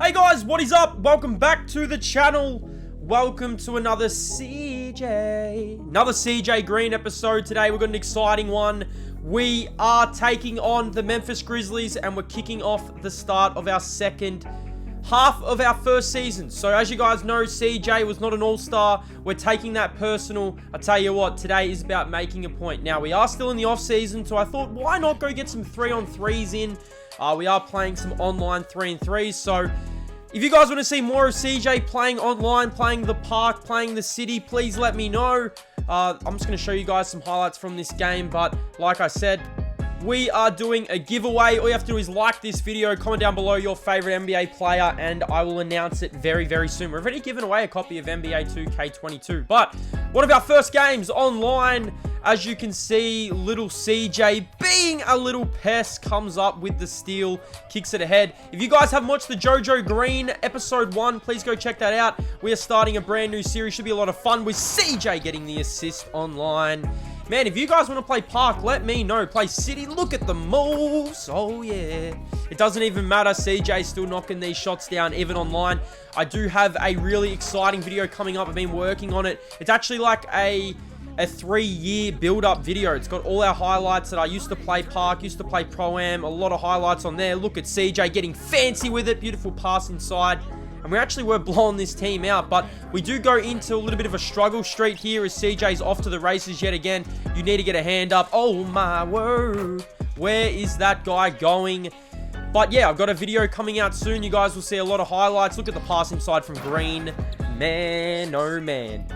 Hey guys, what is up? Welcome back to the channel. Welcome to another CJ Green episode. Today we've got an exciting one. We are taking on the Memphis Grizzlies and we're kicking off the start of our second half of our first season. So as you guys know, CJ was not an all-star. We're taking that personal. I tell you what, today is about making a point. Now, we are still in the off-season, so I thought, why not go get some 3-on-3s in? We are playing some online 3-on-3s, so if you guys want to see more of CJ playing online, playing the park, playing the city, please let me know. I'm just going to show you guys some highlights from this game, but like I said, we are doing a giveaway. All you have to do is like this video, comment down below your favorite NBA player, and I will announce it very, very soon. We've already given away a copy of NBA 2K22, but one of our first games online, as you can see, little CJ, being a little pest, comes up with the steal, kicks it ahead. If you guys haven't watched the JoJo Green episode 1, please go check that out. We are starting a brand new series. Should be a lot of fun with CJ getting the assist online. Man, if you guys want to play park, let me know. Play city, look at the moves. Oh, yeah. It doesn't even matter. CJ's still knocking these shots down, even online. I do have a really exciting video coming up. I've been working on it. It's actually like a 3-year build-up video. It's got all our highlights that I used to play park, used to play pro-am. A lot of highlights on there. Look at CJ getting fancy with it. Beautiful pass inside. And we actually were blowing this team out, but we do go into a little bit of a struggle streak here as CJ's off to the races yet again. You need to get a hand up. Oh my word. Where is that guy going? But yeah, I've got a video coming out soon. You guys will see a lot of highlights. Look at the passing side from Green. Man, oh man.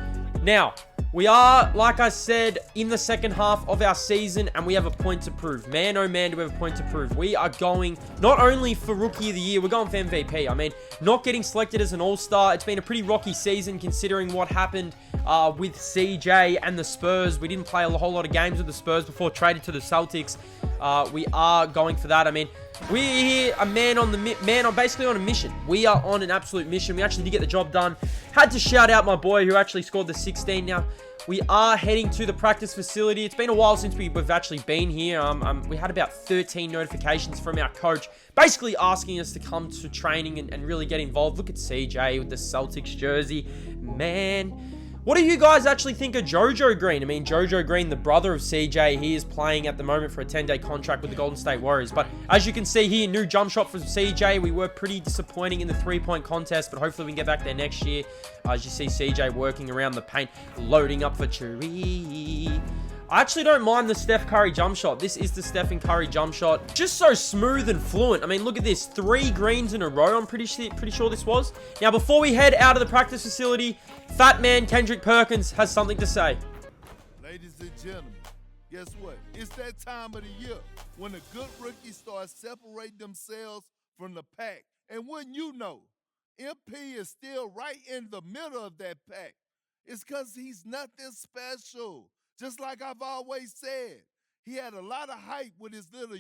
Now, we are, like I said, in the second half of our season, and we have a point to prove. Man, oh man, do we have a point to prove. We are going not only for Rookie of the Year, we're going for MVP. I mean, not getting selected as an All-Star. It's been a pretty rocky season considering what happened with CJ and the Spurs. We didn't play a whole lot of games with the Spurs before traded to the Celtics. We are going for that. I mean, we're here, basically on a mission. We are on an absolute mission. We actually did get the job done. Had to shout out my boy who actually scored the 16. Now, we are heading to the practice facility. It's been a while since we've actually been here. We had about 13 notifications from our coach, basically asking us to come to training and really get involved. Look at CJ with the Celtics jersey. Man, what do you guys actually think of JoJo Green? I mean, JoJo Green, the brother of CJ, he is playing at the moment for a 10-day contract with the Golden State Warriors. But as you can see here, new jump shot from CJ. We were pretty disappointing in the three-point contest, but hopefully we can get back there next year. As you see CJ working around the paint, loading up for Churi. I actually don't mind the Steph Curry jump shot. This is the Stephen Curry jump shot. Just so smooth and fluent. I mean, look at this. 3 greens in a row, I'm pretty sure this was. Now, before we head out of the practice facility, Fat Man Kendrick Perkins has something to say. Ladies and gentlemen, guess what? It's that time of the year when the good rookies start separating themselves from the pack. And wouldn't you know, MP is still right in the middle of that pack. It's because he's nothing special. Just like I've always said, he had a lot of hype with his little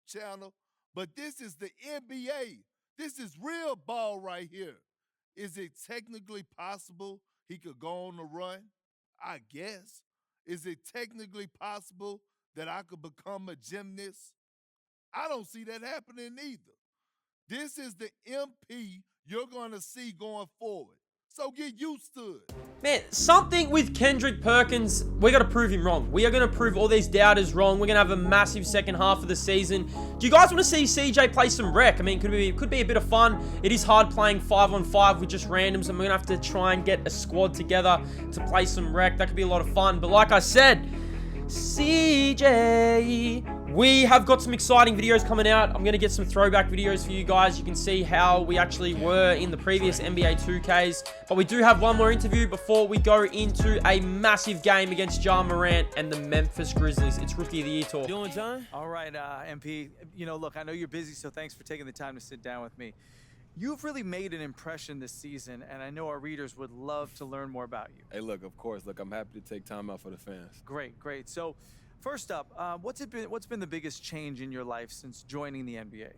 channel, but this is the NBA. This is real ball right here. Is it technically possible he could go on the run? I guess. Is it technically possible that I could become a gymnast? I don't see that happening either. This is the MP you're going to see going forward. So get used to it. Man, something with Kendrick Perkins, we got to prove him wrong. We are going to prove all these doubters wrong. We're going to have a massive second half of the season. Do you guys want to see CJ play some rec? I mean, could be a bit of fun. It is hard playing 5-on-5 with just randoms, and we're going to have to try and get a squad together to play some rec. That could be a lot of fun. But like I said, CJ, we have got some exciting videos coming out. I'm going to get some throwback videos for you guys. You can see how we actually were in the previous NBA 2Ks. But we do have one more interview before we go into a massive game against Morant and the Memphis Grizzlies. It's Rookie of the Year talk. Doing, John? All right, MP, look, I know you're busy, so thanks for taking the time to sit down with me. You've really made an impression this season, and I know our readers would love to learn more about you. Hey, look, of course. Look, I'm happy to take time out for the fans. Great, great. So, first up, what's been the biggest change in your life since joining the NBA?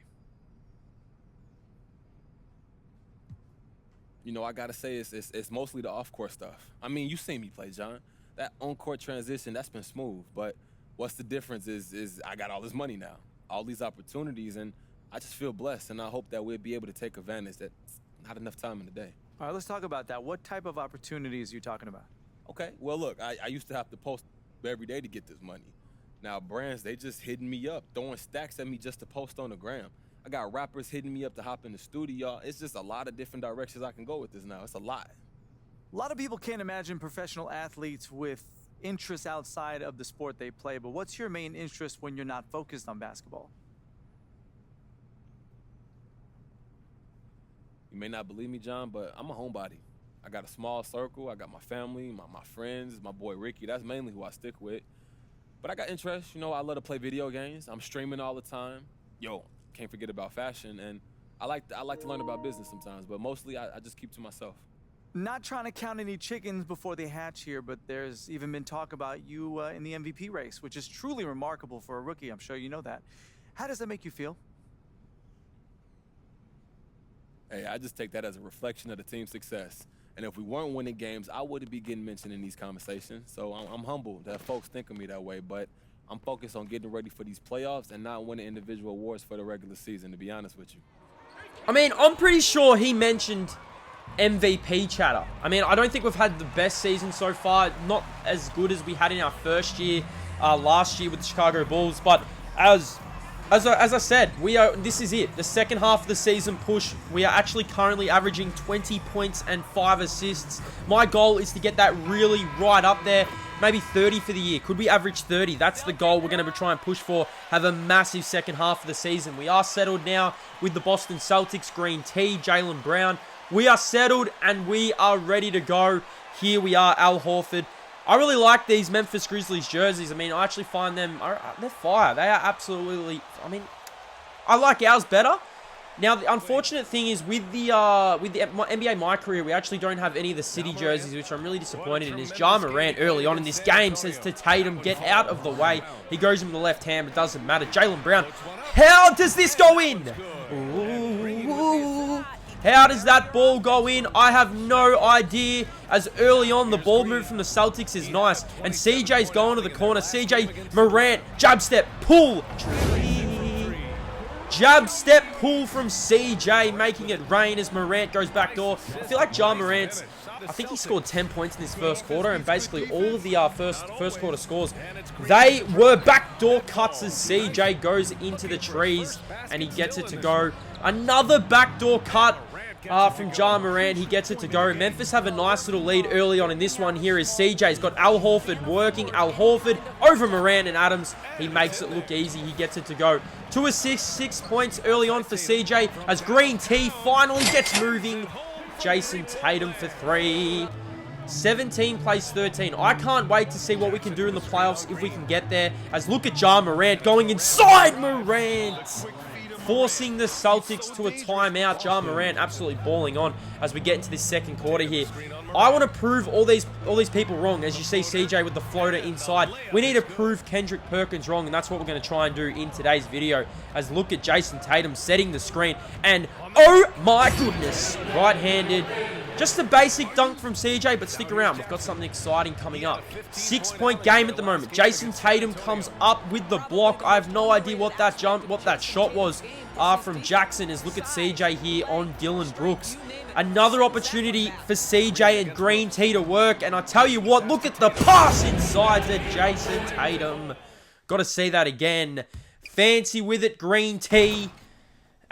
I gotta say it's mostly the off-court stuff. I mean, you seen me play, John. That on-court transition, that's been smooth. But what's the difference is I got all this money now, all these opportunities, and I just feel blessed, and I hope that we'll be able to take advantage. That's not enough time in the day. All right, let's talk about that. What type of opportunities are you talking about? Okay, well, look, I used to have to post every day to get this money. Now, brands, they just hitting me up, throwing stacks at me just to post on the gram. I got rappers hitting me up to hop in the studio. It's just a lot of different directions I can go with this now. It's a lot. A lot of people can't imagine professional athletes with interests outside of the sport they play, but what's your main interest when you're not focused on basketball? You may not believe me, John, but I'm a homebody. I got a small circle. I got my family, my friends, my boy Ricky. That's mainly who I stick with. But I got interests. You know, I love to play video games. I'm streaming all the time. Yo, can't forget about fashion. And I like to learn about business sometimes, but mostly I just keep to myself. Not trying to count any chickens before they hatch here, but there's even been talk about you in the MVP race, which is truly remarkable for a rookie. I'm sure you know that. How does that make you feel? Hey, I just take that as a reflection of the team's success. And if we weren't winning games, I wouldn't be getting mentioned in these conversations. So I'm humbled that folks think of me that way, but I'm focused on getting ready for these playoffs and not winning individual awards for the regular season, to be honest with you. I mean, I'm pretty sure he mentioned MVP chatter. I mean, I don't think we've had the best season so far. Not as good as we had in our first year, last year with the Chicago Bulls. But as I said, this is it. The second half of the season push. We are actually currently averaging 20 points and 5 assists. My goal is to get that really right up there. Maybe 30 for the year. Could we average 30? That's the goal we're going to try and push for. Have a massive second half of the season. We are settled now with the Boston Celtics, Green Tea, Jaylen Brown. We are settled and we are ready to go. Here we are, Al Horford. I really like these Memphis Grizzlies jerseys. I mean, I actually find them, they're fire. They are absolutely, I mean, I like ours better. Now, the unfortunate thing is with the NBA My Career, we actually don't have any of the city jerseys, which I'm really disappointed in. Is Ja Morant early on in this game says to Tatum, get out of the way. He goes in with the left hand, but doesn't matter. Jaylen Brown, how does this go in? Ooh. How does that ball go in? I have no idea. As early on, the ball move from the Celtics is nice. And CJ's going to the corner. CJ, Morant, jab step, pull. Jab step pull from CJ, making it rain as Morant goes back door. I feel like Ja Morant's, I think he scored 10 points in this first quarter, and basically all of the first quarter scores, they were backdoor cuts as CJ goes into the trees, and he gets it to go. Another backdoor cut from Ja Morant. He gets it to go. Memphis have a nice little lead early on in this one here as CJ's got Al Horford working. Al Horford over Morant and Adams. He makes it look easy. He gets it to go. 2 assists, 6 points early on for CJ as Green Tea finally gets moving. Jason Tatum for 3. 17 plays 13. I can't wait to see what we can do in the playoffs if we can get there. As look at Ja Morant going inside Morant. Forcing the Celtics to a timeout. Ja Morant absolutely balling on as we get into this second quarter here. I want to prove all these people wrong. As you see CJ with the floater inside. We need to prove Kendrick Perkins wrong, and that's what we're going to try and do in today's video. As look at Jason Tatum setting the screen. And oh my goodness, right-handed. Just a basic dunk from CJ, but stick around. We've got something exciting coming up. 6-point game at the moment. Jason Tatum comes up with the block. I have no idea what that shot was from Jackson. As look at CJ here on Dylan Brooks. Another opportunity for CJ and Green Tea to work. And I tell you what, look at the pass inside to Jason Tatum. Got to see that again. Fancy with it, Green Tea.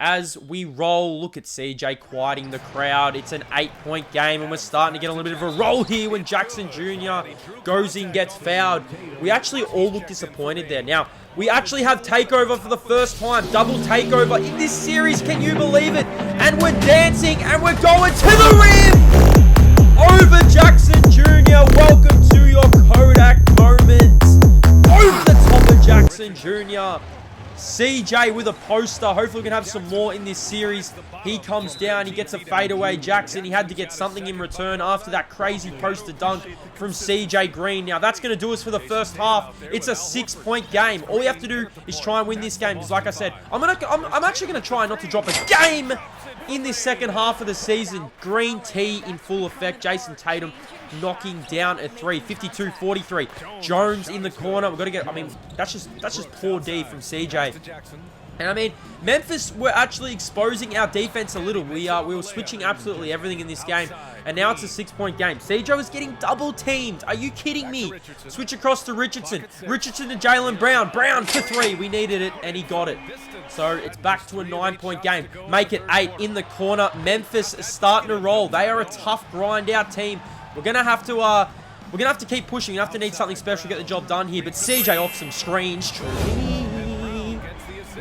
As we roll, look at CJ quieting the crowd. It's an 8-point game, and we're starting to get a little bit of a roll here when Jackson Jr. goes in, gets fouled. We actually all look disappointed there. Now, we actually have takeover for the first time. Double takeover in this series. Can you believe it? And we're dancing, and we're going to the rim! Over Jackson Jr. Welcome to your Kodak moment. Over the top of Jackson Jr. CJ with a poster. Hopefully we can have some more in this series. He comes down. He gets a fadeaway. Jackson, he had to get something in return after that crazy poster dunk from CJ Green. Now, that's going to do us for the first half. It's a 6-point game. All we have to do is try and win this game. Because like I said, I'm actually going to try not to drop a game in this second half of the season. Green Tea in full effect. Jason Tatum knocking down a 3. 52-43. Jones in the corner. We've got to get, I mean, that's just poor D from CJ. And I mean, Memphis were actually exposing our defense a little. We were switching absolutely everything in this game. And now it's a 6-point game. CJ was getting double teamed. Are you kidding me? Switch across to Richardson. Richardson to Jaylen Brown. Brown for 3. We needed it, and he got it. So it's back to a 9-point game. Make it 8 in the corner. Memphis is starting to roll. They are a tough grind out team. We're gonna have to keep pushing. We have to need something special to get the job done here. But CJ off some screens.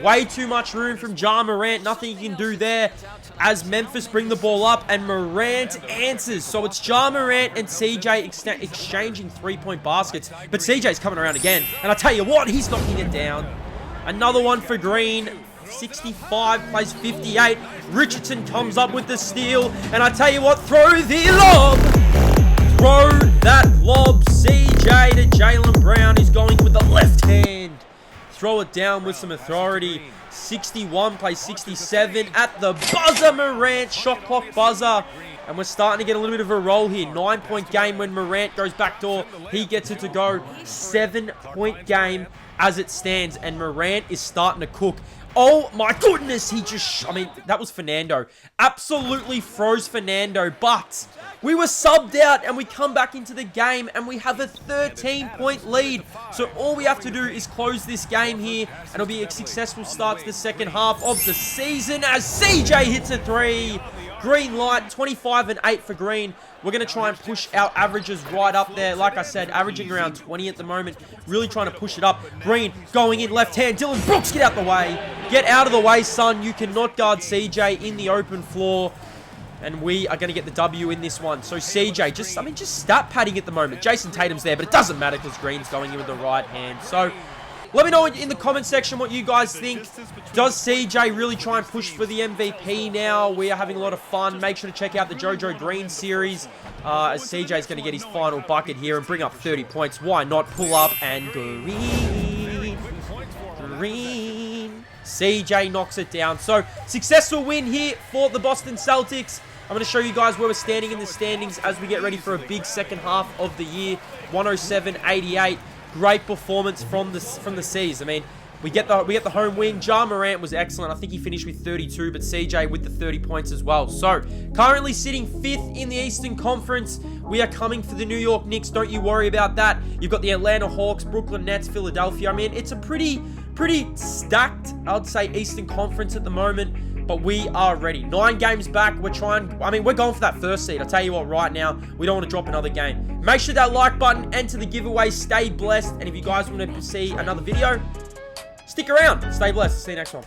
Way too much room from Ja Morant. Nothing you can do there as Memphis bring the ball up and Morant answers. So it's Ja Morant and CJ exchanging 3-point baskets. But CJ's coming around again. And I tell you what, he's knocking it down. Another one for Green. 65 plays 58. Richardson comes up with the steal. And I tell you what, throw the lob. Throw that lob. CJ to Jaylen Brown. He's going with the left hand. Throw it down with some authority. 61 plays 67 at the buzzer. Morant shot clock buzzer. And we're starting to get a little bit of a roll here. 9-point game when Morant goes backdoor. He gets it to go. 7-point game as it stands. And Morant is starting to cook. Oh my goodness. He just, I mean, that was Fernando. Absolutely froze Fernando. But we were subbed out and we come back into the game and we have a 13-point lead. So all we have to do is close this game here and it'll be a successful start to the second half of the season as CJ hits a 3. Green light, 25 and 8 for Green. We're going to try and push our averages right up there. Like I said, averaging around 20 at the moment. Really trying to push it up. Green going in left hand. Dylan Brooks, get out the way. Get out of the way, son. You cannot guard CJ in the open floor. And we are going to get the W in this one. So CJ, just stat padding at the moment. Jason Tatum's there, but it doesn't matter because Green's going in with the right hand. So let me know in the comment section what you guys think. Does CJ really try and push for the MVP now? We are having a lot of fun. Make sure to check out the JoJo Green series as CJ is going to get his final bucket here and bring up 30 points. Why not pull up and Green? CJ knocks it down. So successful win here for the Boston Celtics. I'm going to show you guys where we're standing in the standings as we get ready for a big second half of the year. 107-88. Great performance from the C's. I mean, we get the home win. Ja Morant was excellent. I think he finished with 32, but CJ with the 30 points as well. So, currently sitting 5th in the Eastern Conference. We are coming for the New York Knicks. Don't you worry about that. You've got the Atlanta Hawks, Brooklyn Nets, Philadelphia. I mean, it's a pretty stacked, I'd say, Eastern Conference at the moment. But we are ready. 9 games back. We're going for that first seed. I'll tell you what, right now, we don't want to drop another game. Make sure that like button, enter the giveaway, stay blessed. And if you guys want to see another video, stick around. Stay blessed. See you next one.